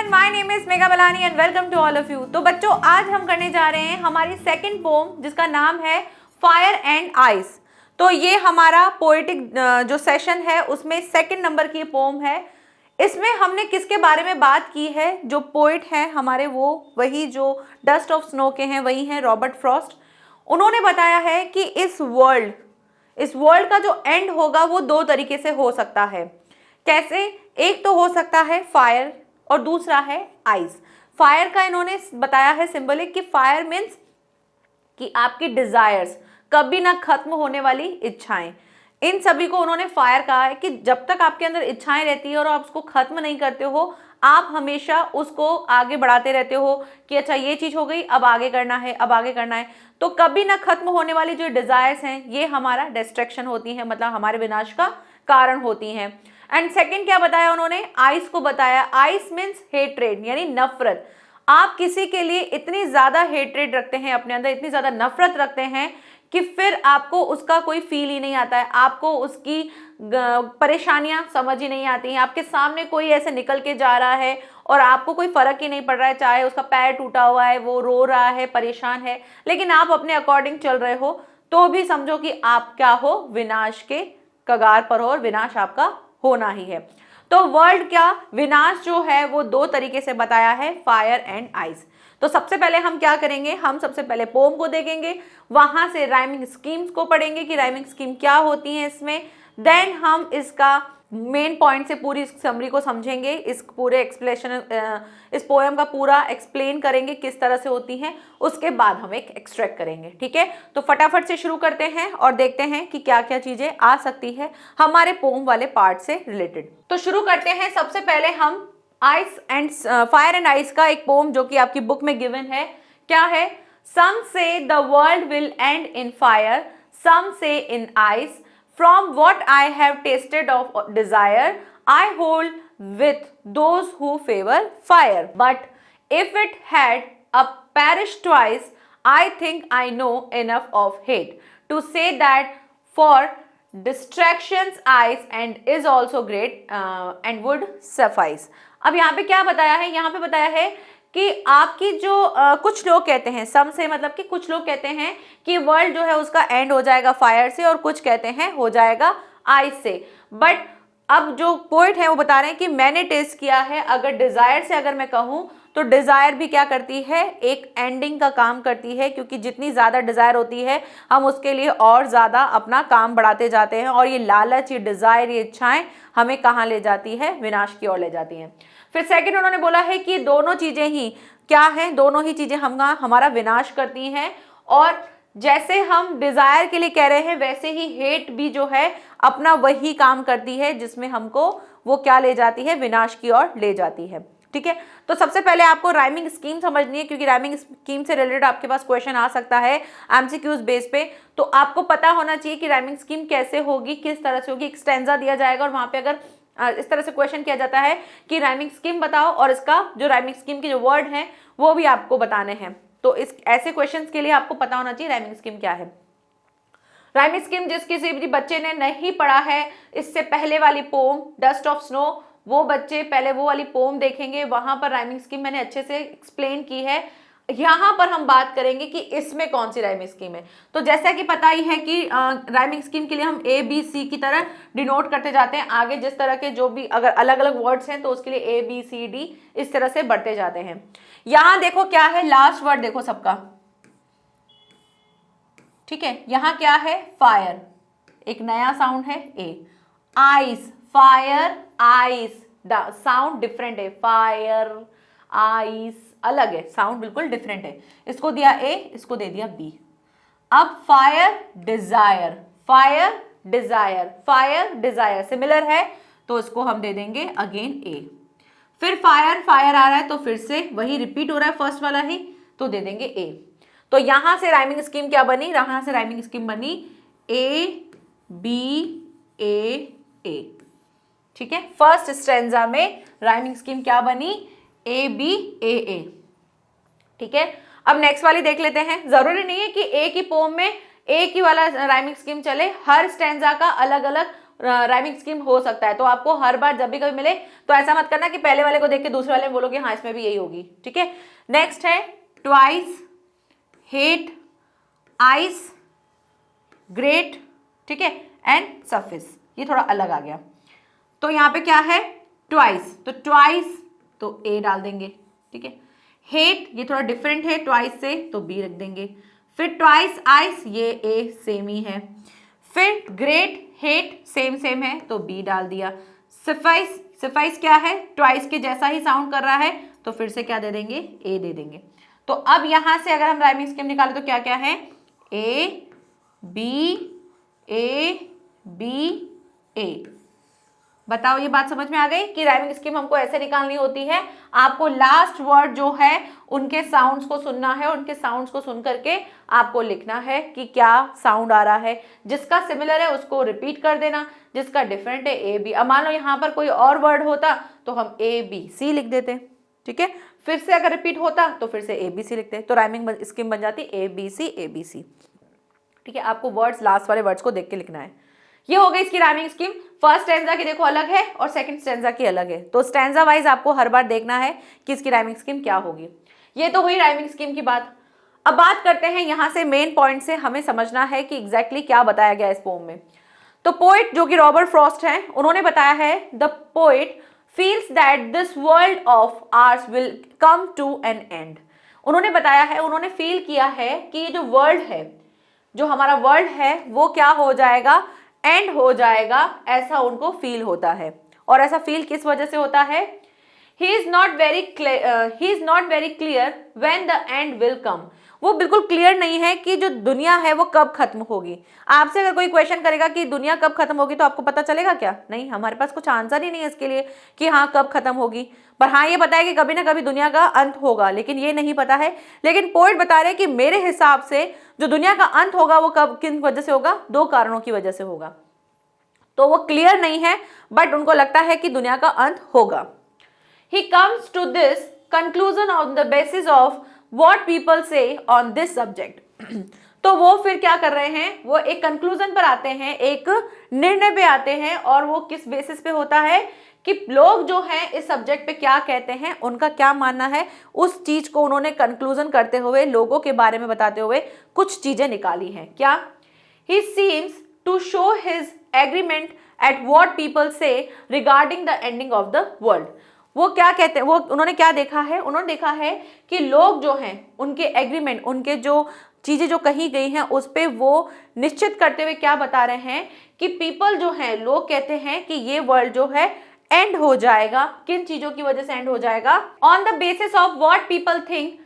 Everyone, my name is Megha Balani and welcome to all of you. तो बच्चों, आज हम करने जा रहे हैं हमारी सेकंड पोम जिसका नाम है फायर एंड आइस। तो ये हमारा पोएटिक जो सेशन है उसमें सेकंड नंबर की पोम है। इसमें हमने किसके बारे में बात की है? जो पोएट हैं हमारे वो वही जो डस्ट ऑफ स्नो के हैं, वही हैं रॉबर्ट फ्रॉस्ट। उन्होंने बताया है कि इस वर्ल्ड का जो एंड होगा वो दो तरीके से हो सकता है। कैसे? एक तो हो सकता है फायर और दूसरा है आइस। फायर का इन्होंने बताया है सिंबलिक कि फायर मीन्स कि आपकी डिजायर्स, कभी ना खत्म होने वाली इच्छाएं, इन सभी को उन्होंने फायर कहा है कि जब तक आपके अंदर इच्छाएं रहती है और आप उसको खत्म नहीं करते हो, आप हमेशा उसको आगे बढ़ाते रहते हो कि अच्छा ये चीज हो गई, अब आगे करना है, अब आगे करना है। तो कभी ना खत्म होने वाली जो डिजायर्स हैं ये हमारा डिस्ट्रैक्शन होती है, मतलब हमारे विनाश का कारण होती हैं। एंड सेकंड क्या बताया उन्होंने? आइस को बताया। आइस मीन्स हेट्रेड, यानी नफरत। आप किसी के लिए इतनी ज्यादा हेट्रेड रखते हैं, अपने अंदर इतनी ज्यादा नफरत रखते हैं कि फिर आपको उसका कोई फील ही नहीं आता है, आपको उसकी परेशानियां समझ ही नहीं आती हैं। आपके सामने कोई ऐसे निकल के जा रहा है और आपको कोई फर्क ही नहीं पड़ रहा है, चाहे उसका पैर टूटा हुआ है, वो रो रहा है, परेशान है, लेकिन आप अपने अकॉर्डिंग चल रहे हो, तो भी समझो कि आप क्या हो, विनाश के कगार पर हो और विनाश आपका होना ही है। तो वर्ल्ड क्या विनाश जो है वो दो तरीके से बताया है, फायर एंड आइस। तो सबसे पहले हम क्या करेंगे? हम सबसे पहले पोम को देखेंगे, वहां से राइमिंग स्कीम्स को पढ़ेंगे कि राइमिंग स्कीम क्या होती है इसमें। देन हम इसका मेन पॉइंट से पूरी समरी को समझेंगे, इस पूरे एक्सप्लेनेशन, इस पोएम का पूरा एक्सप्लेन करेंगे किस तरह से होती हैं, उसके बाद हम एक एक्सट्रैक्ट करेंगे। ठीक है, तो फटाफट से शुरू करते हैं और देखते हैं कि क्या क्या चीजें आ सकती है हमारे पोम वाले पार्ट से रिलेटेड। तो शुरू करते हैं। सबसे पहले हम ice and fire and ice का एक पोम जो कि आपकी बुक में गिवन है। क्या है? Some say the world will end in fire, some say in ice, from what I have tasted of desire, I hold with those who favor fire. But if it had a perish twice, I think I know enough of hate to say that for distractions eyes and is also great and would suffice. अब यहाँ पे क्या बताया है? यहाँ पे बताया है कि आपकी जो कुछ लोग कहते हैं, सम से मतलब कि कुछ लोग कहते हैं कि वर्ल्ड जो है उसका एंड हो जाएगा फायर से, और कुछ कहते हैं हो जाएगा आइस से। बट अब जो पोइट है वो बता रहे हैं कि मैंने टेस्ट किया है, अगर डिजायर से अगर मैं कहूँ तो डिजायर भी क्या करती है? एक एंडिंग का काम करती है, क्योंकि जितनी ज्यादा डिजायर होती है हम उसके लिए और ज्यादा अपना काम बढ़ाते जाते हैं, और ये लालच, ये डिजायर, ये इच्छाएं हमें कहाँ ले जाती है? विनाश की ओर ले जाती हैं। फिर सेकंड उन्होंने बोला है कि दोनों चीजें ही क्या है? दोनों ही चीजें हमारा विनाश करती हैं, और जैसे हम डिजायर के लिए कह रहे हैं वैसे ही हेट भी जो है अपना वही काम करती है, जिसमें हमको वो क्या ले जाती है? विनाश की ओर ले जाती है। ठीक है, तो सबसे पहले आपको राइमिंग स्कीम समझनी है, क्योंकि राइमिंग स्कीम से रिलेटेड आपके पास क्वेश्चन आ सकता है एमसीक्यूज बेस पे। तो आपको पता होना चाहिए कि राइमिंग स्कीम कैसे होगी, किस तरह से होगी। एक स्टैंजा दिया जाएगा और वहां पे अगर इस तरह से क्वेश्चन किया जाता है कि राइमिंग स्कीम बताओ, और इसका जो राइमिंग स्कीम के जो वर्ड हैं वो भी आपको बताने हैं। तो इस ऐसे क्वेश्चंस के लिए आपको पता होना चाहिए राइमिंग स्कीम क्या है। राइमिंग स्कीम जिस किसी भी बच्चे ने नहीं पढ़ा है इससे पहले वाली पोम डस्ट ऑफ स्नो, वो बच्चे पहले वो वाली पोम देखेंगे, वहां पर राइमिंग स्कीम मैंने अच्छे से एक्सप्लेन की है। यहाँ पर हम बात करेंगे कि इसमें कौन सी राइमिंग स्कीम है। तो जैसा कि पता ही है कि राइमिंग स्कीम के लिए हम ए बी सी की तरह डिनोट करते जाते हैं, आगे जिस तरह के जो भी अगर अलग अलग वर्ड्स हैं तो उसके लिए ए बी सी डी इस तरह से बढ़ते जाते हैं। यहाँ देखो क्या है, लास्ट वर्ड देखो सबका। ठीक है, यहाँ क्या है? फायर, एक नया साउंड है ए। Ice, fire ice, sound different है, फायर आइस अलग है, साउंड बिल्कुल डिफरेंट है। इसको दिया ए, इसको दे दिया बी। अब fire desire, fire desire, fire desire similar है, तो इसको हम दे देंगे अगेन ए। फिर फायर, फायर आ रहा है तो फिर से वही रिपीट हो रहा है फर्स्ट वाला ही, तो दे देंगे ए। तो यहां से राइमिंग स्कीम क्या बनी? यहां से राइमिंग स्कीम बनी ए बी ए ए। ठीक है, फर्स्ट स्ट्रेंजा में राइमिंग स्कीम क्या बनी? ए बी ए ए। ठीक है, अब नेक्स्ट वाली देख लेते हैं। जरूरी नहीं है कि ए की पोम में एक ही वाला राइमिंग स्कीम चले, हर स्टैंजा का अलग अलग राइमिंग स्कीम हो सकता है। तो आपको हर बार जब भी कभी मिले तो ऐसा मत करना कि पहले वाले को देख के दूसरे वाले में बोलोगे हाँ इसमें भी यही होगी, ठीक है। नेक्स्ट है ट्वाइस, हेट, आइस, ग्रेट, ठीक है, एंड सफिस। ये थोड़ा अलग आ गया। तो यहाँ पे क्या है ट्वाइस, तो ट्वाइस तो ए डाल देंगे, ठीक है। हेट ये थोड़ा डिफरेंट है ट्वाइस से, तो बी रख देंगे। फिर ट्वाइस आइस, ये ए सेम ही है। फिर ग्रेट हेट सेम सेम है, तो बी डाल दिया। सफाइस, सफाइस क्या है ट्वाइस के जैसा ही साउंड कर रहा है, तो फिर से क्या दे देंगे ए दे देंगे। तो अब यहां से अगर हम राइमिंग स्कीम निकालें तो क्या क्या है ए बी ए। बताओ ये बात समझ में आ गई कि राइमिंग स्कीम हमको ऐसे निकालनी होती है। आपको लास्ट वर्ड जो है उनके साउंड्स को सुनना है, उनके साउंड्स को सुन करके आपको लिखना है कि क्या साउंड आ रहा है। जिसका सिमिलर है उसको रिपीट कर देना, जिसका डिफरेंट है ए बी। अब मान लो यहाँ पर कोई और वर्ड होता तो हम ए बी सी लिख देते, ठीक है। फिर से अगर रिपीट होता तो फिर से ए बी सी लिखते, तो राइमिंग स्कीम बन जाती ए बी सी, ठीक है। आपको वर्ड्स लास्ट वाले वर्ड्स को देख के लिखना है। ये हो गई इसकी राइमिंग स्कीम। फर्स्ट स्टैंजा की देखो अलग है और सेकंड स्टैंजा की अलग है, तो स्टैंजा वाइज आपको हर बार देखना है कि इसकी राइमिंग स्कीम क्या होगी। ये तो हुई राइमिंग स्कीम की बात। अब बात करते हैं यहाँ से मेन पॉइंट से हमें समझना है कि एग्जैक्टली क्या बताया गया इस पोम में। तो पोइट जो कि रॉबर्ट फ्रॉस्ट हैं, उन्होंने बताया है the poet feels that this world of ours will come to an end. उन्होंने बताया है, उन्होंने फील किया है कि ये जो वर्ल्ड है, जो हमारा वर्ल्ड है वो क्या हो जाएगा एंड हो जाएगा, ऐसा उनको फील होता है। और ऐसा फील किस वजह से होता है, he is not very clear when the end will come। वो बिल्कुल क्लियर नहीं है कि जो दुनिया है वो कब खत्म होगी। आपसे अगर कोई क्वेश्चन करेगा कि दुनिया कब खत्म होगी तो आपको पता चलेगा क्या? नहीं, हमारे पास कुछ आंसर ही नहीं है इसके लिए कि हाँ कब खत्म होगी। पर हाँ ये पता है कि कभी ना कभी दुनिया का अंत होगा, लेकिन ये नहीं पता है। लेकिन पोएट बता रहे हैं कि मेरे हिसाब से जो दुनिया का अंत होगा वो कब किन वजह से होगा, दो कारणों की वजह से होगा। तो वो क्लियर नहीं है बट उनको लगता है कि दुनिया का अंत होगा। He comes to this conclusion on the basis of what people say on this subject। तो वो फिर क्या कर रहे हैं, वो एक कंक्लूजन पर आते हैं, एक निर्णय पे आते हैं। और वो किस बेसिस पे होता है कि लोग जो हैं इस सब्जेक्ट पे क्या कहते हैं, उनका क्या मानना है, उस चीज को उन्होंने कंक्लूजन करते हुए लोगों के बारे में बताते हुए कुछ चीजें निकाली हैं। क्या? He seems to show his agreement at what people say regarding the ending of the world। वो क्या कहते हैं, वो उन्होंने क्या देखा है, उन्होंने देखा है कि लोग जो हैं उनके एग्रीमेंट, उनके जो चीज़ें जो कही गई हैं उस पे वो निश्चित करते हुए क्या बता रहे हैं कि पीपल जो हैं, लोग कहते हैं कि ये वर्ल्ड जो है एंड हो जाएगा। किन चीज़ों की वजह से एंड हो जाएगा? On the basis of what people think.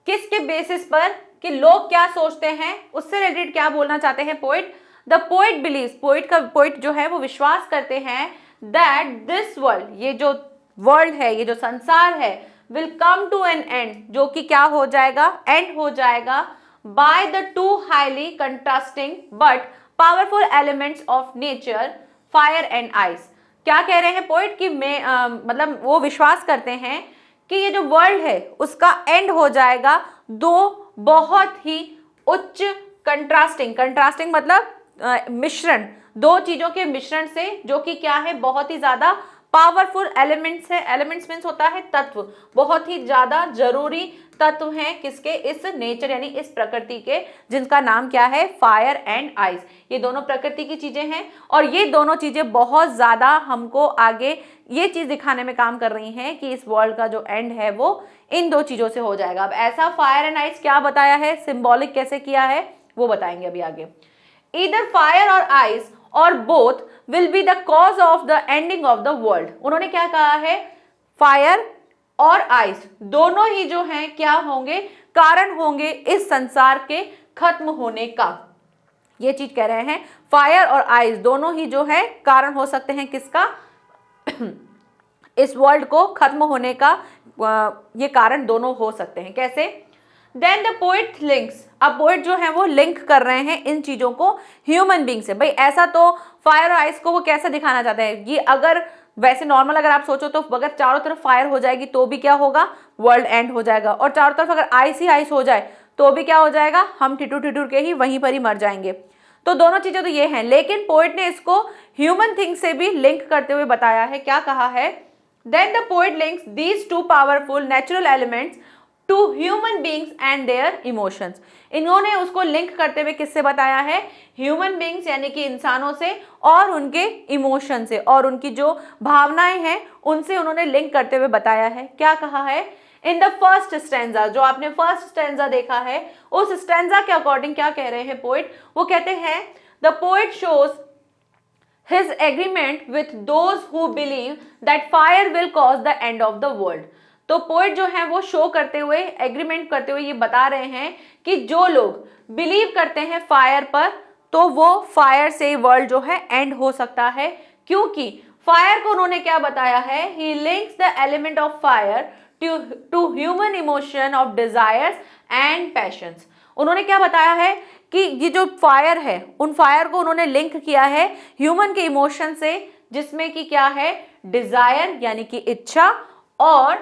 किसके बेसिस पर, कि लोग क्या सोचते हैं, उससे रिलेटेड क्या बोलना चाहते हैं poet. The poet believes, poet जो है वो विश्वास करते हैं दैट दिस वर्ल्ड, ये जो वर्ल्ड है, ये जो संसार है, will come to an end, जो कि क्या हो जाएगा, एंड हो जाएगा, by the two highly contrasting but powerful elements of nature, fire and ice. क्या कह रहे हैं पोइट कि मतलब वो विश्वास करते हैं कि ये जो वर्ल्ड है उसका एंड हो जाएगा दो बहुत ही उच्च कंट्रास्टिंग मतलब मिश्रण, दो चीजों के मिश्रण से, जो कि क्या है, बहुत ही ज्यादा पावरफुल एलिमेंट्स है। एलिमेंट्स मीन्स होता है तत्व, बहुत ही ज्यादा जरूरी तत्व हैं किसके, इस नेचर यानी इस प्रकृति के, जिनका नाम क्या है, फायर एंड आइस। ये दोनों प्रकृति की चीजें हैं और ये दोनों चीजें बहुत ज्यादा हमको आगे ये चीज दिखाने में काम कर रही हैं कि इस वर्ल्ड का जो एंड है वो इन दो चीजों से हो जाएगा। अब ऐसा फायर एंड आइस क्या बताया है, सिंबॉलिक कैसे किया है, वो बताएंगे अभी आगे। ईदर फायर और आइस और both will be the cause of the ending of the world। उन्होंने क्या कहा है, फायर और आइस दोनों ही जो हैं क्या होंगे, कारण होंगे इस संसार के खत्म होने का। ये चीज कह रहे हैं, फायर और आइस दोनों ही जो है कारण हो सकते हैं किसका, इस वर्ल्ड को खत्म होने का, ये कारण दोनों हो सकते हैं। कैसे? देन द पोइट लिंक्स, अब पोइट जो है वो लिंक कर रहे हैं इन चीजों को ह्यूमन बींग से। भाई ऐसा तो फायर और आइस को वो कैसे दिखाना चाहते हैं, ये अगर वैसे नॉर्मल अगर आप सोचो तो अगर चारों तरफ फायर हो जाएगी तो भी क्या होगा, वर्ल्ड एंड हो जाएगा। और चारों तरफ अगर आइस ही आइस हो जाए तो भी क्या हो जाएगा, हम ठिठुर ठिठुर के ही वहीं पर ही मर जाएंगे। तो दोनों चीजें तो ये हैं, लेकिन पोएट ने इसको ह्यूमन थिंग से भी लिंक करते हुए बताया है। क्या कहा है? Then the poet links these two powerful natural elements to human beings and their emotions. इन्होंने उसको लिंक करते हुए किससे बताया है? ह्यूमन बींग्स यानी कि इंसानों से, और उनके इमोशन से, और उनकी जो भावनाएं हैं उनसे उन्होंने लिंक करते हुए बताया है। क्या कहा है? इन द फर्स्ट स्टैंजा, जो आपने फर्स्ट स्टैंजा देखा है, उस स्टैंजा के अकॉर्डिंग क्या कह रहे हैं पोएट? वो कहते हैं the poet shows his agreement with those who believe that fire will cause the end of the world। तो पोएट जो है वो शो करते हुए, एग्रीमेंट करते हुए ये बता रहे हैं कि जो लोग बिलीव करते हैं फायर पर, तो वो फायर से वर्ल्ड जो है एंड हो सकता है। क्योंकि फायर को उन्होंने क्या बताया है? He links the element of fire to human emotion of desires and passions. उन्होंने क्या बताया है कि ये जो फायर है, उन फायर को उन्होंने लिंक किया है ह्यूमन के इमोशन से, जिसमें कि क्या है? डिजायर यानी कि इच्छा, और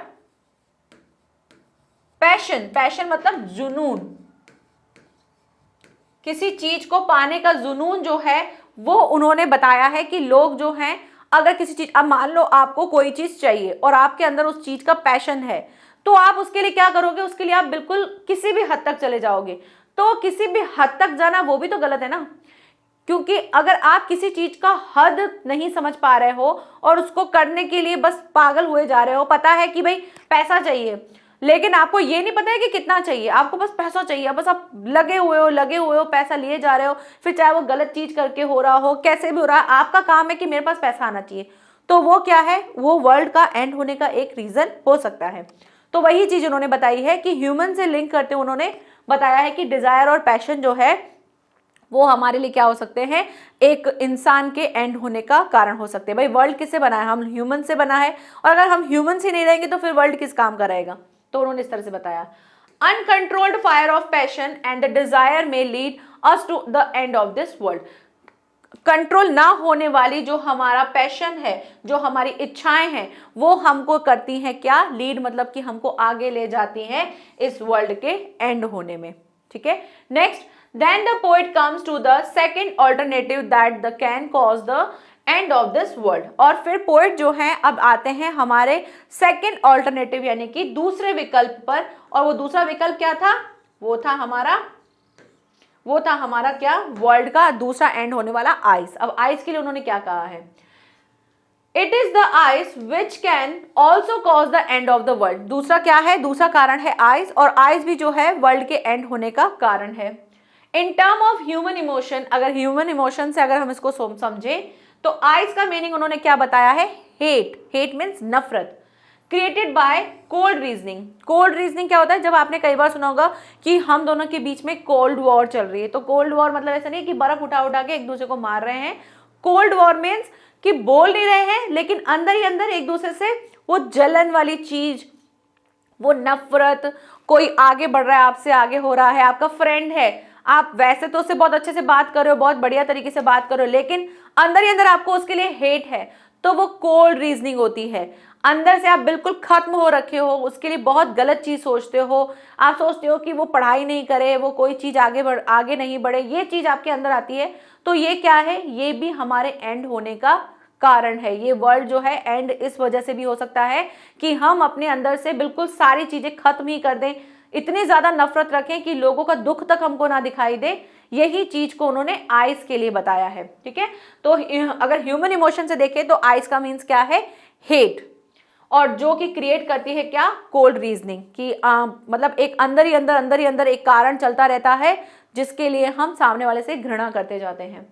पैशन, पैशन मतलब जुनून, किसी चीज को पाने का जुनून जो है वो उन्होंने बताया है कि लोग जो हैं, अगर किसी चीज, अब मान लो आपको कोई चीज चाहिए और आपके अंदर उस चीज का पैशन है, तो आप उसके लिए क्या करोगे? उसके लिए आप बिल्कुल किसी भी हद तक चले जाओगे। तो किसी भी हद तक जाना वो भी तो गलत है ना, क्योंकि अगर आप किसी चीज का हद नहीं समझ पा रहे हो और उसको करने के लिए बस पागल हुए जा रहे हो, पता है कि भाई पैसा चाहिए, लेकिन आपको ये नहीं पता है कि कितना चाहिए, आपको बस पैसा चाहिए, बस आप लगे हुए हो, पैसा लिए जा रहे हो, फिर चाहे वो गलत चीज करके हो रहा हो, कैसे भी हो रहा है, आपका काम है कि मेरे पास पैसा आना चाहिए, तो वो क्या है? वो वर्ल्ड का एंड होने का एक रीजन हो सकता है। तो वही चीज उन्होंने बताई है कि ह्यूमन से लिंक करते हुए उन्होंने बताया है कि डिजायर और पैशन जो है वो हमारे लिए क्या हो सकते हैं? एक इंसान के एंड होने का कारण हो सकते हैं। भाई वर्ल्ड किससे बना है? हम ह्यूमन से बना है, और अगर हम ह्यूमन से नहीं रहेंगे तो फिर वर्ल्ड किस काम का रहेगा? तो उन्होंने इस तरह से बताया, uncontrolled fire of passion and the desire may lead us to the end of this world. Control ना होने वाली जो हमारा पैशन है, जो हमारी इच्छाएं हैं, वो हमको करती हैं क्या? लीड, मतलब कि हमको आगे ले जाती हैं इस वर्ल्ड के एंड होने में। ठीक है, next, then the poet comes to the second alternative that the can cause the end of this world. और फिर पोएट जो है अब आते हैं हमारे सेकंड ऑल्टरनेटिव यानी कि दूसरे विकल्प पर, और वो दूसरा विकल्प क्या था? वो था हमारा क्या? वर्ल्ड का दूसरा एंड होने वाला आइस। अब आइस के लिए उन्होंने क्या कहा है? It is the ice which can also cause the end of the world. दूसरा क्या है? दूसरा कारण है आइस, और आइस भी जो है वर्ल्ड के एंड होने का कारण है। In term of human emotion, अगर ह्यूमन इमोशन से अगर हम इसको समझे तो आइस का मीनिंग उन्होंने क्या बताया है? हेट। हेट मीन्स नफरत। Created by cold reasoning. Cold reasoning क्या होता है? जब आपने कई बार सुना होगा कि हम दोनों के बीच में कोल्ड वॉर चल रही है, तो कोल्ड वॉर मतलब ऐसा नहीं कि बर्फ उठा उठा के एक दूसरे को मार रहे हैं। कोल्ड वॉर मीन्स कि बोल नहीं रहे हैं, लेकिन अंदर ही अंदर एक दूसरे से वो जलन वाली चीज, वो नफरत, कोई आगे बढ़ रहा है, आपसे आगे हो रहा है, आपका फ्रेंड है, आप वैसे तो उससे बहुत अच्छे से बात कर रहे हो, बहुत बढ़िया तरीके से बात कर रहे हो, लेकिन अंदर ही अंदर आपको उसके लिए हेट है, तो वो कोल्ड रीजनिंग होती है। अंदर से आप बिल्कुल खत्म हो रखे हो, उसके लिए बहुत गलत चीज सोचते हो, आप सोचते हो कि वो पढ़ाई नहीं करे, वो कोई चीज आगे नहीं बढ़े, ये चीज आपके अंदर आती है। तो ये क्या है? ये भी हमारे एंड होने का कारण है। ये वर्ल्ड जो है एंड इस वजह से भी हो सकता है कि हम अपने अंदर से बिल्कुल सारी चीजें खत्म ही कर दें, इतनी ज्यादा नफरत रखें कि लोगों का दुख तक हमको ना दिखाई दे। यही चीज को उन्होंने आइस के लिए बताया है। ठीक है, तो अगर ह्यूमन इमोशन से देखें तो आइस का मीन्स क्या है? हेट, और जो कि क्रिएट करती है क्या? कोल्ड रीजनिंग, कि मतलब एक अंदर ही अंदर एक कारण चलता रहता है जिसके लिए हम सामने वाले से घृणा करते जाते हैं।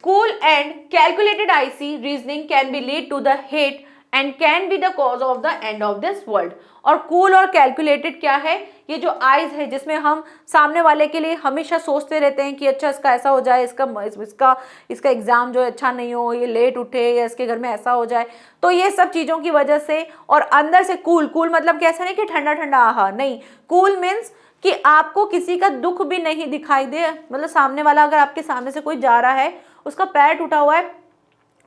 Cool and calculated icy reasoning can be lead to the hate and can be the cause of the end of this world. और कूल और कैलकुलेटेड क्या है? ये जो आइज है जिसमें हम सामने वाले के लिए हमेशा सोचते रहते हैं कि अच्छा इसका ऐसा हो जाए, इसका एग्जाम जो है अच्छा नहीं हो, ये लेट उठे, या इसके घर में ऐसा हो जाए, तो ये सब चीजों की वजह से। और अंदर से कूल मतलब कैसा नहीं कि ठंडा ठंडा आहा, नहीं, कूल मीन्स कि आपको किसी का दुख भी नहीं दिखाई दे। मतलब सामने वाला, अगर आपके सामने से कोई जा रहा है, उसका पैर टूटा हुआ है,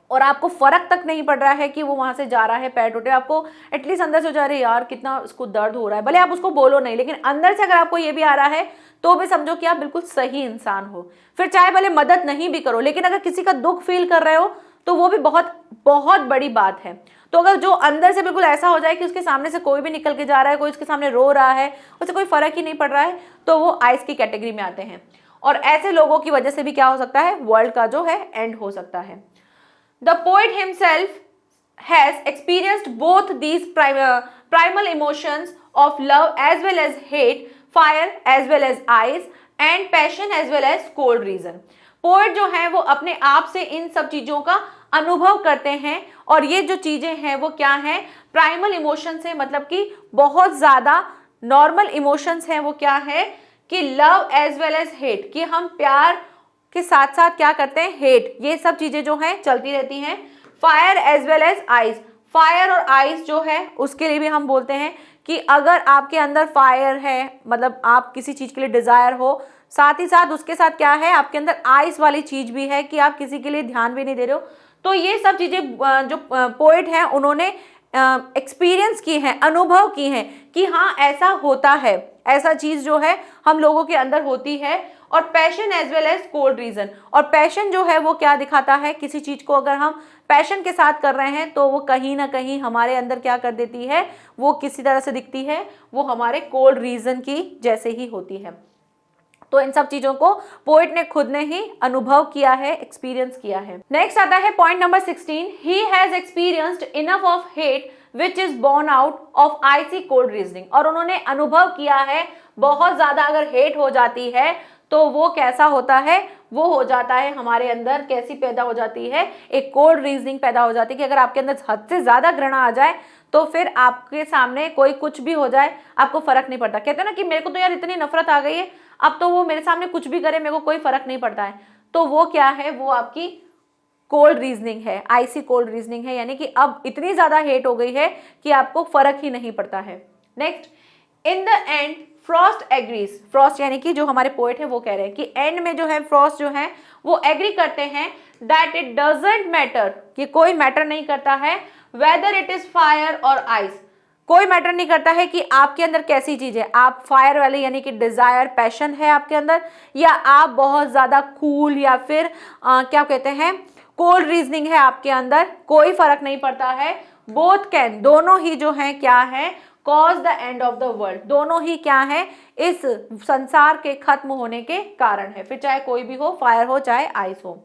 और आपको फर्क तक नहीं पड़ रहा है कि वो वहां से जा रहा है पैर टूटे, आपको एटलीस्ट अंदर से हो जा रहा है यार कितना उसको दर्द हो रहा है, भले आप उसको बोलो नहीं, लेकिन अंदर से अगर आपको ये भी आ रहा है तो भी समझो कि आप बिल्कुल सही इंसान हो। फिर चाहे भले मदद नहीं भी करो, लेकिन अगर किसी का दुख फील कर रहे हो तो वो भी बहुत बहुत बड़ी बात है। तो अगर जो अंदर से बिल्कुल ऐसा हो जाए कि उसके सामने से कोई भी निकल के जा रहा है, कोई उसके सामने रो रहा है, उसे कोई फर्क ही नहीं पड़ रहा है, तो वो आइस की कैटेगरी में आते हैं। और ऐसे लोगों की वजह से भी क्या हो सकता है, वर्ल्ड का जो है एंड हो सकता है। The poet himself has experienced both these primal emotions of love as well as hate, fire as well as ice, and passion as well as cold reason. Poet जो है वो अपने आप से इन सब चीजों का अनुभव करते हैं, और ये जो चीजें हैं वो क्या हैं, प्राइमल इमोशंस है, मतलब कि बहुत ज्यादा नॉर्मल इमोशंस हैं। वो क्या है कि love as well as hate, कि हम प्यार के साथ साथ क्या करते हैं, हेट, ये सब चीजें जो हैं चलती रहती हैं। Fire as well as ice, fire और आइस जो है उसके लिए भी हम बोलते हैं कि अगर आपके अंदर फायर है, मतलब आप किसी चीज के लिए डिजायर हो, साथ ही साथ उसके साथ क्या है, आपके अंदर आइस वाली चीज भी है कि आप किसी के लिए ध्यान भी नहीं दे रहे हो, तो ये सब चीजें जो पोएट हैं उन्होंने एक्सपीरियंस की हैं, अनुभव की हैं कि हाँ ऐसा होता है, ऐसा चीज जो है हम लोगों के अंदर होती है। और passion as well as cold reason, और पैशन जो है वो क्या दिखाता है, किसी चीज को अगर हम पैशन के साथ कर रहे हैं तो वो कहीं ना कहीं हमारे अंदर क्या कर देती है, वो किसी तरह से दिखती है, वो हमारे कोल्ड रीजन की जैसे ही होती है। तो इन सब चीजों को पोएट ने खुद ने ही अनुभव किया है, एक्सपीरियंस किया है। नेक्स्ट आता है point number 16, he has experienced enough of hate which is born out of icy cold reasoning, और उन्होंने अनुभव किया है बहुत ज्यादा अगर हेट हो जाती है तो वो कैसा होता है, वो हो जाता है हमारे अंदर कैसी पैदा हो जाती है, एक कोल्ड रीजनिंग पैदा हो जाती है कि अगर आपके अंदर हद से ज्यादा घृणा आ जाए तो फिर आपके सामने कोई कुछ भी हो जाए आपको फर्क नहीं पड़ता। कहते हैं ना कि मेरे को तो यार इतनी नफरत आ गई है, अब तो वो मेरे सामने कुछ भी करे मेरे को कोई फर्क नहीं पड़ता है, तो वो क्या है, वो आपकी कोल्ड रीजनिंग है, आइसी कोल्ड रीजनिंग है, यानी कि अब इतनी ज्यादा हेट हो गई है कि आपको फर्क ही नहीं पड़ता है। Next, in the end Frost agrees, Frost यानी कि जो हमारे पोएट है वो कह रहे हैं कि एंड में जो है फ्रॉस्ट जो है वो एग्री करते हैं दैट इट डजंट मैटर, कि कोई मैटर नहीं करता है वेदर इट इज फायर और आइस, कोई मैटर नहीं करता है कि आपके अंदर कैसी चीज है, आप फायर वाले यानी कि डिजायर पैशन है आपके अंदर, या आप बहुत ज्यादा कूल या फिर क्या कहते हैं कोल्ड रीजनिंग है आपके अंदर, कोई फर्क नहीं पड़ता है। बोथ कैन, दोनों ही जो है क्या है, cause the end of the world, दोनों ही क्या है, इस संसार के खत्म होने के कारण है, फिर चाहे कोई भी हो, फायर हो चाहे आइस हो।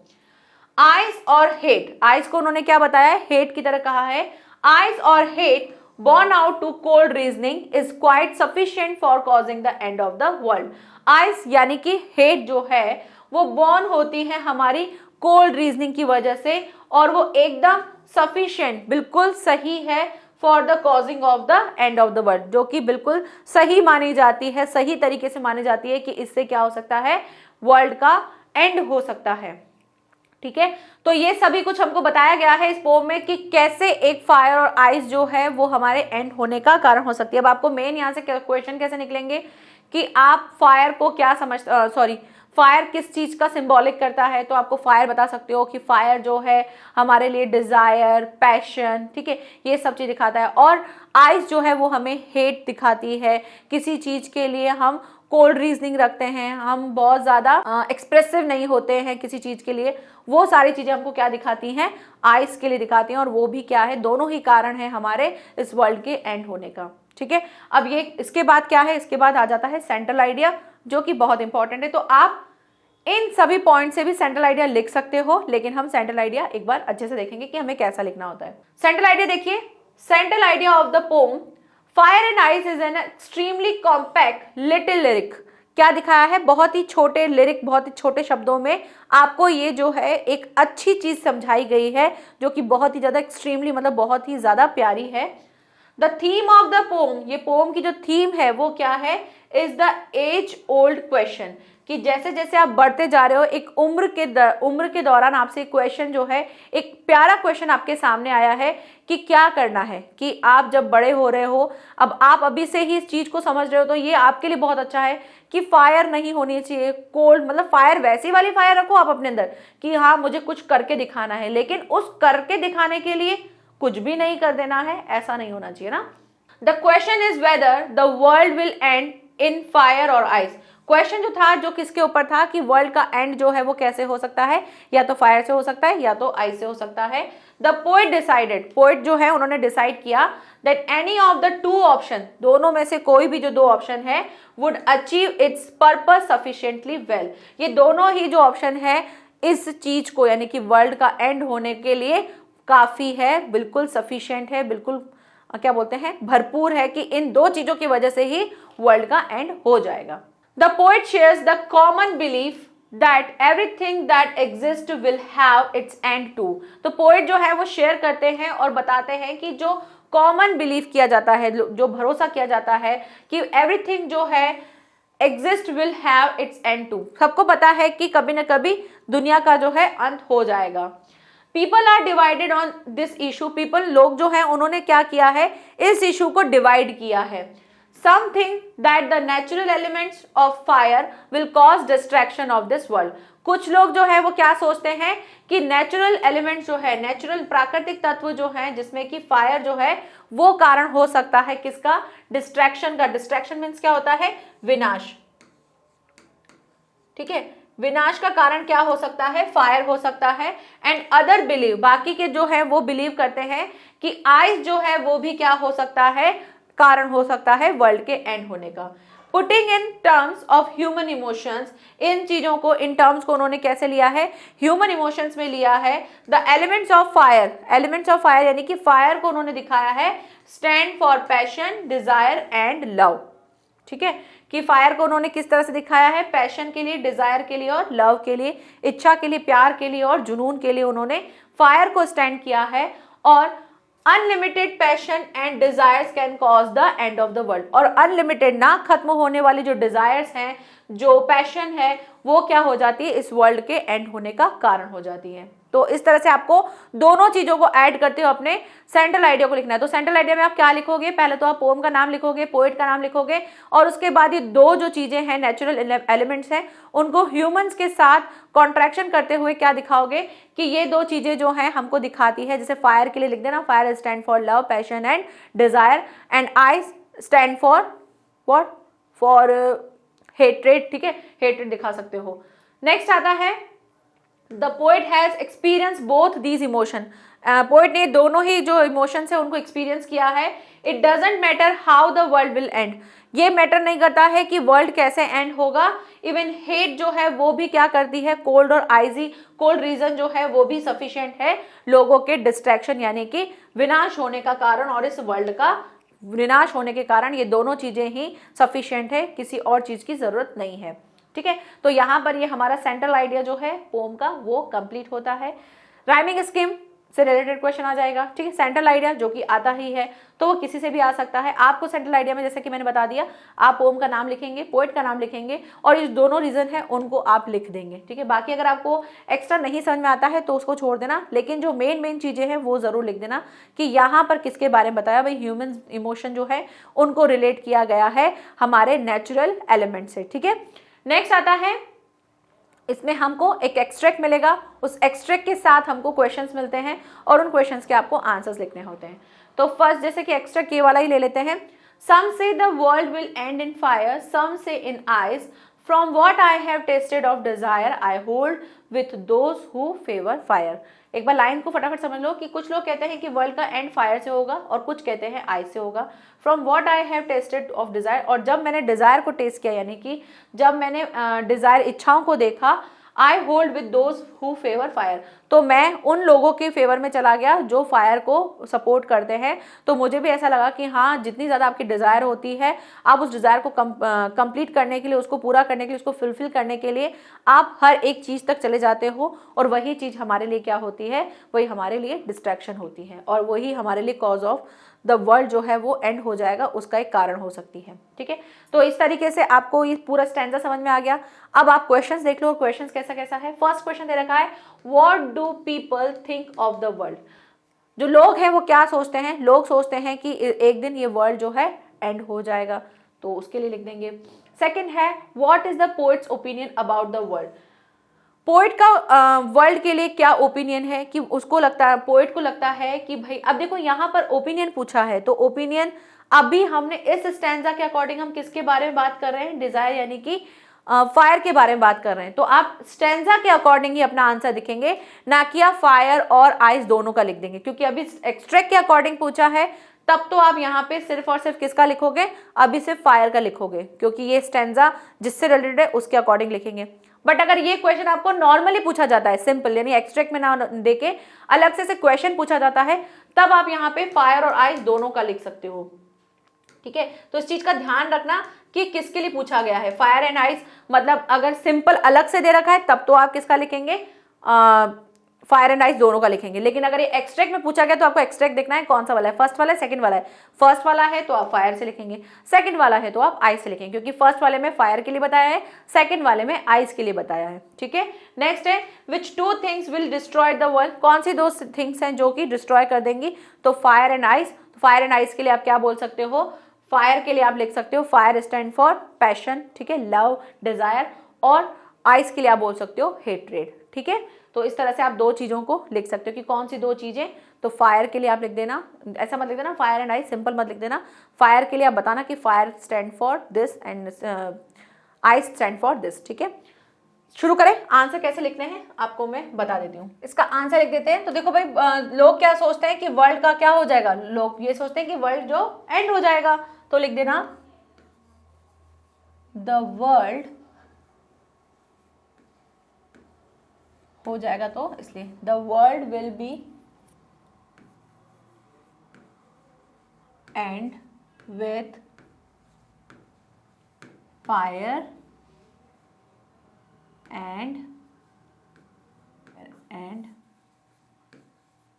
आइस और हेट, आइस को उन्होंने क्या बताया है, हेट की तरह कहा है। आइस और hate born out to cold reasoning is quite sufficient for causing the end of the world। Ice यानी कि हेट जो है वो बॉर्न होती है हमारी कोल्ड रीजनिंग की वजह से, और वो एकदम सफिशिएंट, बिल्कुल सही है for the causing of the end of the world, जो कि बिल्कुल सही मानी जाती है, सही तरीके से मानी जाती है कि इससे क्या हो सकता है, वर्ल्ड का एंड हो सकता है। ठीक है, तो ये सभी कुछ हमको बताया गया है इस पोम में कि कैसे एक फायर और आइस जो है वो हमारे एंड होने का कारण हो सकती है। अब आपको मेन यहाँ से क्वेश्चन कैसे निकलेंगे कि आप फायर को क्या फायर किस चीज का सिंबॉलिक करता है, तो आपको फायर बता सकते हो कि फायर जो है हमारे लिए डिजायर, पैशन, ठीक है, ये सब चीज दिखाता है, और आइस जो है वो हमें हेट दिखाती है, किसी चीज के लिए हम कोल्ड रीजनिंग रखते हैं, हम बहुत ज्यादा एक्सप्रेसिव नहीं होते हैं किसी चीज के लिए, वो सारी चीजें हमको क्या दिखाती हैं, आइस के लिए दिखाती हैं, और वो भी क्या है, दोनों ही कारण है हमारे इस वर्ल्ड के एंड होने का। ठीक है, अब ये इसके बाद क्या है, इसके बाद आ जाता है सेंट्रल आइडिया, जो कि बहुत इंपॉर्टेंट है। तो आप इन सभी पॉइंट से भी सेंट्रल आइडिया लिख सकते हो, लेकिन हम सेंट्रल आइडिया एक बार अच्छे से देखेंगे कि हमें कैसा लिखना होता है। सेंट्रल आइडिया देखिए, central idea of the pome fire and ice is an extremely compact little lyric. क्या दिखाया है, बहुत ही छोटे लिरिक, बहुत ही छोटे शब्दों में आपको ये जो है एक अच्छी चीज समझाई गई है, जो कि बहुत ही ज्यादा एक्सट्रीमली मतलब बहुत ही ज्यादा प्यारी है। The theme of the poem, ये पोम की जो थीम है वो क्या है, is the age old question, कि जैसे जैसे आप बढ़ते जा रहे हो, एक उम्र के दौरान आपसे एक क्वेश्चन जो है, एक प्यारा क्वेश्चन आपके सामने आया है कि क्या करना है, कि आप जब बड़े हो रहे हो, अब आप अभी से ही इस चीज को समझ रहे हो, तो ये आपके लिए बहुत अच्छा है कि फायर नहीं होनी चाहिए, कोल्ड, मतलब फायर वैसी वाली फायर रखो आप अपने अंदर कि हाँ मुझे कुछ करके दिखाना है, लेकिन उस करके दिखाने के लिए कुछ भी नहीं कर देना है, ऐसा नहीं होना चाहिए ना। The question is whether the world will end in fire और आइस। क्वेश्चन जो था, जो किसके ऊपर था, कि वर्ल्ड का एंड जो है वो कैसे हो सकता है, या तो फायर से हो सकता है या तो आइस से हो सकता है। द पोएट डिसाइडेड, पोएट जो है उन्होंने डिसाइड किया that any of the two option, दोनों में से कोई भी जो दो ऑप्शन है, would achieve it's purpose sufficiently well. ये दोनों ही जो ऑप्शन है इस चीज को, यानी कि वर्ल्ड का एंड होने के लिए काफी है, बिल्कुल सफिशिएंट है, बिल्कुल क्या बोलते हैं, भरपूर है, कि इन दो चीजों की वजह से ही वर्ल्ड का एंड हो जाएगा। The poet shares the common belief that everything that exist will have its end too. तो पोएट जो है वो शेयर करते हैं और बताते हैं कि जो कॉमन बिलीफ किया जाता है, जो भरोसा किया जाता है कि एवरीथिंग जो है exist will have its end too, सबको पता है कि कभी ना कभी दुनिया का जो है अंत हो जाएगा। People are divided on this issue, people, लोग जो हैं उन्होंने क्या किया है, इस इशू को डिवाइड किया है। Some think that the natural elements of fire will cause destruction of this world. कुछ लोग जो है वो क्या सोचते हैं कि नेचुरल एलिमेंट्स जो है, नेचुरल प्राकृतिक तत्व जो है जिसमें कि फायर जो है वो कारण हो सकता है किसका, डिस्ट्रैक्शन का। डिस्ट्रैक्शन मीन्स क्या होता है, विनाश, ठीक है, विनाश का कारण क्या हो सकता है, फायर हो सकता है। एंड अदर बिलीव, बाकी के जो है वो बिलीव करते हैं कि आइस जो है वो भी क्या हो सकता है, कारण हो सकता है वर्ल्ड के एंड होने का। Putting in terms of human emotions, इन चीजों को, इन टर्म्स को उन्होंने कैसे लिया है, ह्यूमन इमोशंस में लिया है। The elements of fire, elements of fire यानी कि फायर को उन्होंने दिखाया है stand for passion, desire and love, ठीक है, कि फायर को उन्होंने किस तरह से दिखाया है, पैशन के लिए, डिजायर के लिए और लव के लिए, इच्छा के लिए, प्यार के लिए और जुनून के लिए उन्होंने फायर को स्टैंड किया है। और unlimited passion and desires can cause the end of the world, और अनलिमिटेड, ना खत्म होने वाली जो डिजायर्स हैं, जो पैशन है, वो क्या हो जाती है, इस वर्ल्ड के एंड होने का कारण हो जाती है। तो इस तरह से आपको दोनों चीजों को ऐड करते हो अपने सेंट्रल आइडिया को लिखना है। तो सेंट्रल आइडिया में आप क्या लिखोगे, पहले तो आप पोएम का नाम लिखोगे, पोएट का नाम लिखोगे, और उसके बाद ये दो जो चीजें हैं, नेचुरल एलिमेंट्स हैं, उनको ह्यूमंस के साथ कॉन्ट्रैक्शन करते हुए क्या दिखाओगे कि ये दो चीजें जो हैं हमको दिखाती है। जैसे फायर के लिए लिख देना, fire stand for love, passion and desire, and I stand for what, for hatred, ठीक है, हेट्रेड दिखा सकते हो। नेक्स्ट आता है the poet has experience both these emotion, poet ने दोनों ही जो इमोशंस है उनको एक्सपीरियंस किया है। It doesn't matter how the world will and, ये मैटर नहीं करता है कि वर्ल्ड कैसे एंड होगा। इवन हेट जो है वो भी क्या करती है, कोल्ड और आइजी, कोल्ड रीजन जो है वो भी सफिशिएंट है लोगों के डिस्ट्रैक्शन यानी कि विनाश होने का कारण, और इस वर्ल्ड का विनाश होने के कारण ये दोनों चीजें ही सफिशिएंट है, किसी और चीज की जरूरत नहीं है, ठीक है। तो यहाँ पर ये हमारा सेंट्रल आइडिया जो है पोम का वो कंप्लीट होता है। राइमिंग स्कीम से रिलेटेड क्वेश्चन आ जाएगा, ठीक है। सेंट्रल आइडिया जो कि आता ही है तो वो किसी से भी आ सकता है। आपको सेंट्रल आइडिया में जैसे कि मैंने बता दिया, आप पोम का नाम लिखेंगे, पोएट का नाम लिखेंगे, और ये दोनों रीजन है उनको आप लिख देंगे, ठीक है। बाकी अगर आपको एक्स्ट्रा नहीं समझ में आता है तो उसको छोड़ देना, लेकिन जो मेन चीजें हैं वो जरूर लिख देना कि यहाँ पर किसके बारे में बताया, भाई ह्यूमन इमोशन जो है उनको रिलेट किया गया है हमारे नेचुरल एलिमेंट से, ठीक है। नेक्स्ट आता है, इसमें हमको एक एक्सट्रैक्ट मिलेगा, उस एक्सट्रैक्ट के साथ हमको क्वेश्चंस मिलते हैं और उन क्वेश्चंस के आपको आंसर्स लिखने होते हैं। तो फर्स्ट जैसे कि एक्सट्रैक्ट ये वाला ही ले लेते हैं। Some say the world will end in fire, some say in ice, from what I have tasted of desire I hold with those who favour fire. एक बार लाइन को फटाफट समझ लो कि कुछ लोग कहते हैं कि वर्ल्ड का एंड फायर से होगा और कुछ कहते हैं आइस से होगा। From what I have tasted of Dzire, और जब मैंने डिजायर को टेस्ट किया यानी कि जब मैंने डिजायर इच्छाओं को देखा, I hold with those who favour fire, तो मैं उन लोगों के फेवर में चला गया जो फायर को सपोर्ट करते हैं। तो मुझे भी ऐसा लगा कि हाँ, जितनी ज़्यादा आपकी डिज़ायर होती है, आप उस डिज़ायर को कंप्लीट करने के लिए, उसको पूरा करने के लिए, उसको फुलफिल करने के लिए आप हर एक चीज़ तक चले जाते हो, और वही चीज़ हमारे लिए क्या होती है, वही हमारे लिए डिस्ट्रैक्शन होती है, और वही हमारे लिए कॉज ऑफ द वर्ल्ड जो है वो एंड हो जाएगा, उसका एक कारण हो सकती है। ठीक है, तो इस तरीके से आपको ये पूरा स्टैंजा समझ में आ गया। अब आप क्वेश्चंस देख लो, क्वेश्चंस कैसा कैसा है। फर्स्ट क्वेश्चन दे रखा है, what do people think of the world. जो लोग हैं वो क्या सोचते हैं, लोग सोचते हैं कि एक दिन ये वर्ल्ड जो है एंड हो जाएगा, तो उसके लिए लिख देंगे। सेकंड है, what is the poets opinion about the world. Poet का वर्ल्ड के लिए क्या ओपिनियन है, कि उसको लगता है, पोएट को लगता है कि भाई, अब देखो यहाँ पर ओपिनियन पूछा है, तो ओपिनियन अभी हमने इस स्टैंजा के अकॉर्डिंग हम किसके बारे में बात कर रहे हैं, डिजायर यानी कि फायर के बारे में बात कर रहे हैं। तो आप स्टैंजा के अकॉर्डिंग ही अपना आंसर लिखेंगे, ना कि आप फायर और आइस दोनों का लिख देंगे, क्योंकि अभी एक्सट्रैक्ट के अकॉर्डिंग पूछा है, तब तो आप यहाँ पे सिर्फ और सिर्फ किसका लिखोगे, अभी सिर्फ फायर का लिखोगे, क्योंकि ये स्टैंजा जिससे रिलेटेड है उसके अकॉर्डिंग लिखेंगे। बट अगर ये क्वेश्चन आपको नॉर्मली पूछा जाता है, सिंपल यानी एक्सट्रैक्ट में ना देके अलग से क्वेश्चन पूछा जाता है, तब आप यहाँ पे फायर और आइस दोनों का लिख सकते हो। ठीक है, तो इस चीज का ध्यान रखना कि किसके लिए पूछा गया है। फायर एंड आइस मतलब अगर सिंपल अलग से दे रखा है तब तो आप किसका लिखेंगे, फायर एंड आइस दोनों का लिखेंगे। लेकिन अगर ये एक्सट्रैक्ट में पूछा गया तो आपको एक्सट्रैक्ट देखना है कौन सा वाला है, फर्स्ट वाला है सेकंड वाला है। फर्स्ट वाला है तो आप फायर से लिखेंगे, सेकंड वाला है तो आप आइस से लिखेंगे, क्योंकि फर्स्ट वाले में फायर के लिए बताया है, सेकंड वाले में आइस के लिए बताया है। ठीक है, नेक्स्ट है, which two things will destroy the world. कौन सी दो थिंग्स हैं जो कि डिस्ट्रॉय कर देंगी, तो fire and ice. Fire and ice के लिए आप क्या बोल सकते हो, फायर के लिए आप लिख सकते हो, फायर स्टैंड फॉर पैशन, ठीक है, लव, डिजायर, और आइस के लिए आप बोल सकते हो हेट्रेड। ठीक है, तो इस तरह से आप दो चीजों को लिख सकते हो कि कौन सी दो चीजें, तो फायर के लिए आप लिख देना, ऐसा मत लिख देना फायर एंड आइस, सिंपल मत लिख देना। फायर के लिए आप बताना कि fire stand for this and ice stand for this. ठीक है, शुरू करें। आंसर कैसे लिखने हैं आपको मैं बता देती हूँ। इसका आंसर लिख देते हैं। तो देखो भाई, लोग क्या सोचते हैं कि वर्ल्ड का क्या हो जाएगा, लोग ये सोचते हैं कि वर्ल्ड जो एंड हो जाएगा, तो लिख देना द वर्ल्ड हो जाएगा, तो इसलिए the world will be and with fire and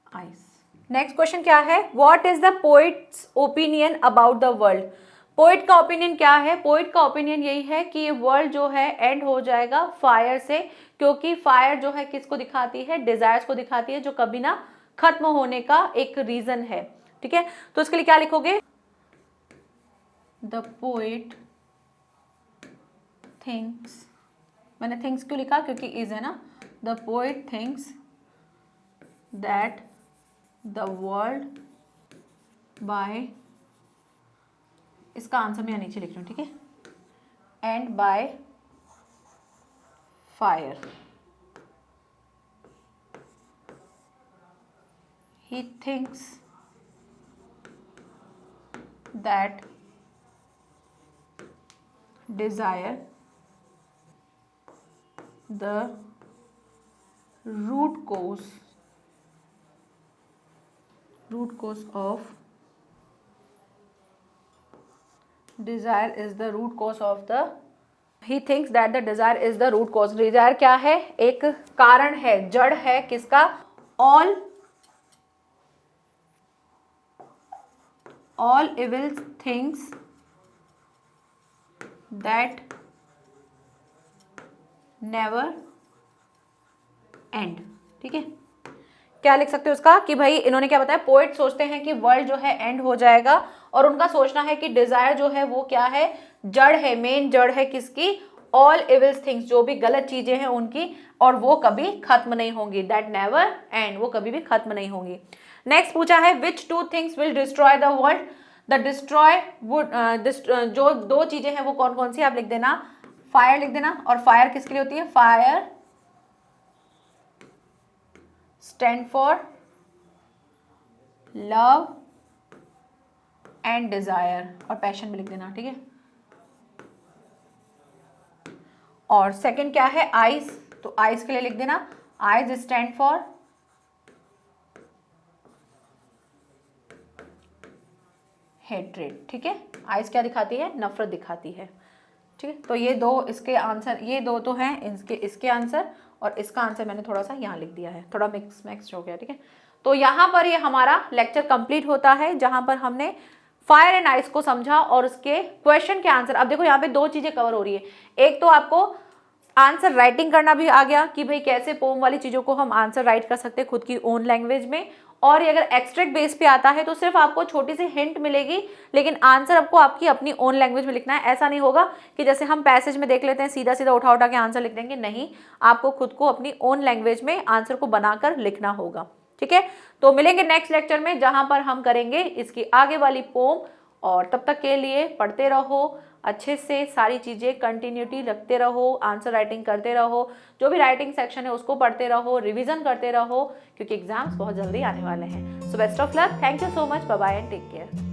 ice. Next question क्या है, what is the poets opinion about the world. Poet का ओपिनियन क्या है, पोएट का ओपिनियन यही है कि ये वर्ल्ड जो है एंड हो जाएगा फायर से, क्योंकि फायर जो है किसको दिखाती है, डिजायर्स को दिखाती है, जो कभी ना खत्म होने का एक रीजन है। ठीक है, तो इसके लिए क्या लिखोगे, द पोएट थिंक्स, मैंने थिंग्स क्यों लिखा, क्योंकि इज है ना, the poet thinks that the world by, इसका आंसर मैं यहाँ नीचे लिख रही हूँ, ठीक है, and by fire. He thinks that desire, the root cause of desire is the root cause of the, he thinks that the desire is the root cause। desire क्या है, एक कारण है, जड़ है किसका, all evil things that never end। ठीक है, क्या लिख सकते हो उसका, कि भाई इन्होंने क्या बताया, पोएट सोचते हैं कि वर्ल्ड जो है एंड हो जाएगा, और उनका सोचना है कि डिजायर जो है वो क्या है, जड़ है, मेन जड़ है किसकी, ऑल इविल थिंग्स, जो भी गलत चीजें हैं उनकी, और वो कभी खत्म नहीं होंगी, दैट नेवर एंड, वो कभी भी खत्म नहीं होंगी। नेक्स्ट पूछा है, which two things will destroy the world. The destroy would, जो दो चीजें हैं वो कौन कौन सी, आप लिख देना, फायर लिख देना, और फायर किसके लिए होती है, fire stand for love and desire, और पैशन में लिख देना। ठीक है, और सेकंड क्या है, आइस, तो आइस के लिए लिख देना, आइज स्टैंड फॉर हेट्रेड। ठीक है, आइस क्या दिखाती है, नफरत दिखाती है। ठीक है, तो ये दो इसके आंसर, ये दो तो हैं इसके आंसर, और इसका आंसर मैंने थोड़ा सा यहाँ लिख दिया है, थोड़ा मिक्स हो गया। ठीक है, तो यहाँ पर ये हमारा लेक्चर कंप्लीट होता है, जहां पर हमने फायर एंड आइस को समझा और उसके क्वेश्चन के आंसर। अब देखो यहाँ पे दो चीजें कवर हो रही है, एक तो आपको आंसर राइटिंग करना भी आ गया कि भाई कैसे पोम वाली चीजों को हम आंसर राइट कर सकते हैं खुद की ओन लैंग्वेज में, और ये अगर एक्सट्रैक्ट बेस पे आता है तो सिर्फ आपको छोटी सी हिंट मिलेगी, लेकिन आंसर आपको आपकी अपनी ओन लैंग्वेज में लिखना है। ऐसा नहीं होगा कि जैसे हम पैसेज में देख लेते हैं सीधा सीधा उठा उठा के आंसर लिख देंगे, नहीं, आपको खुद को अपनी ओन लैंग्वेज में आंसर को बनाकर लिखना होगा। ठीक है, तो मिलेंगे नेक्स्ट लेक्चर में जहां पर हम करेंगे इसकी आगे वाली पोम, और तब तक के लिए पढ़ते रहो अच्छे से, सारी चीज़ें कंटिन्यूटी रखते रहो, आंसर राइटिंग करते रहो, जो भी राइटिंग सेक्शन है उसको पढ़ते रहो, रिवीजन करते रहो, क्योंकि एग्जाम्स बहुत जल्दी आने वाले हैं। So best of luck, thank you so much, bye bye and take care.